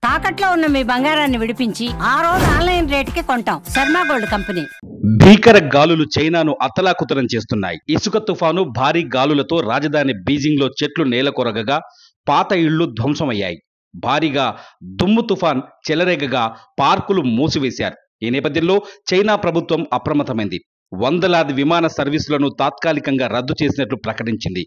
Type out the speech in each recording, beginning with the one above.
తాకట్లో ఉన్న మీ బంగారాన్ని విడిపించి ఆ రోజు ఆన్లైన్ రేటుకి కొంటాం. Sharma gold company. భీకర గాలులు చైనాను అతలాకుతలం చేస్తున్నాయి. ఇసుక తుఫాను భారీ గాలులతో రాజధాని బీజింగ్లో చెట్లు నేలకొరగగా పాత ఇళ్లు ధ్వంసమయ్యాయి. భారీగా దుమ్ము తుఫాన్ చెలరేగగా పార్కులు మూసివేశారు. ఈ నేపథ్యంలో చైనా ప్రభుత్వం అప్రమత్తమైంది. వందలాది విమాన సర్వీసులను తాత్కాలికంగా రద్దు చేసినట్లు ప్రకటించింది.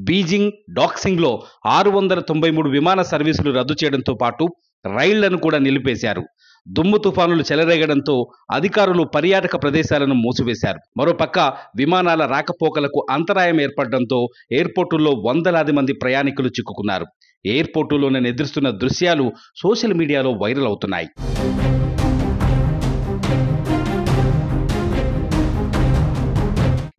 బీజింగ్ డాక్సింగ్లో 693 విమాన సర్వీసులు రద్దు చేయడంతో పాటు రైళ్లను కూడా నిలిపేశారు. దుమ్ము తుఫానులు చెలరేగడంతో అధికారులు పర్యాటక ప్రదేశాలను మూసివేశారు. మరోపక్క విమానాల రాకపోకలకు అంతరాయం ఏర్పడడంతో ఎయిర్పోర్టుల్లో వందలాది మంది ప్రయాణికులు చిక్కుకున్నారు. ఎయిర్పోర్టులోనే నిద్రిస్తున్న దృశ్యాలు సోషల్ మీడియాలో వైరల్ అవుతున్నాయి.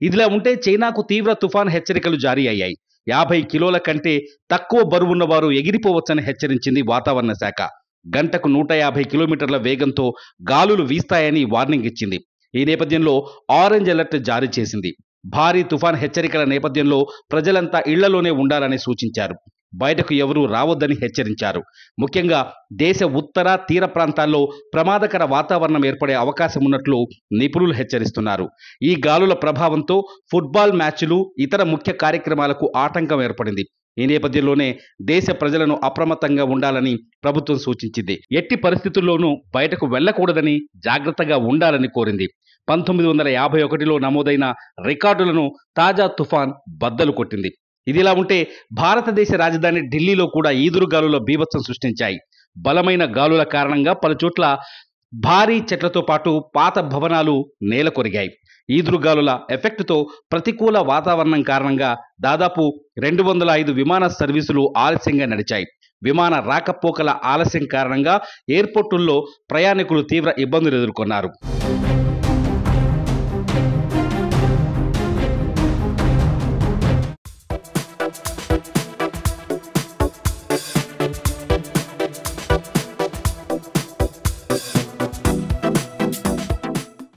ఇదిలా ఉంటే చైనాకు తీవ్ర తుఫాన్ హెచ్చరికలు జారీ అయ్యాయి. 50 కిలోల కంటే తక్కువ బరువున్న వారు ఎగిరిపోవచ్చని హెచ్చరించింది వాతావరణ శాఖ. గంటకు 150 కిలోమీటర్ల వేగంతో గాలులు వీస్తాయని వార్నింగ్ ఇచ్చింది. ఈ నేపథ్యంలో ఆరెంజ్ అలర్ట్ జారీ చేసింది. భారీ తుఫాన్ హెచ్చరికల నేపథ్యంలో ప్రజలంతా ఇళ్లలోనే ఉండాలని సూచించారు. బయటకు ఎవరూ రావద్దని హెచ్చరించారు. ముఖ్యంగా దేశ ఉత్తర తీర ప్రాంతాల్లో ప్రమాదకర వాతావరణం ఏర్పడే అవకాశం ఉన్నట్లు నిపుణులు హెచ్చరిస్తున్నారు. ఈ గాలుల ప్రభావంతో ఫుట్బాల్ మ్యాచ్లు, ఇతర ముఖ్య కార్యక్రమాలకు ఆటంకం ఏర్పడింది. ఈ నేపథ్యంలోనే దేశ ప్రజలను అప్రమత్తంగా ఉండాలని ప్రభుత్వం సూచించింది. ఎట్టి పరిస్థితుల్లోనూ బయటకు వెళ్లకూడదని, జాగ్రత్తగా ఉండాలని కోరింది. 1951లో నమోదైన రికార్డులను తాజా తుఫాన్ బద్దలు కొట్టింది. ఇదిలా ఉంటే భారతదేశ రాజధాని ఢిల్లీలో కూడా ఈదురుగాలుల బీభత్సం సృష్టించాయి. బలమైన గాలుల కారణంగా పలుచోట్ల భారీ చెట్లతో పాటు పాత భవనాలు నేలకొరిగాయి. ఈదురుగాలుల ఎఫెక్టుతో ప్రతికూల వాతావరణం కారణంగా దాదాపు 205 విమాన సర్వీసులు ఆలస్యంగా నడిచాయి. విమాన రాకపోకల ఆలస్యం కారణంగా ఎయిర్పోర్టుల్లో ప్రయాణికులు తీవ్ర ఇబ్బందులు ఎదుర్కొన్నారు.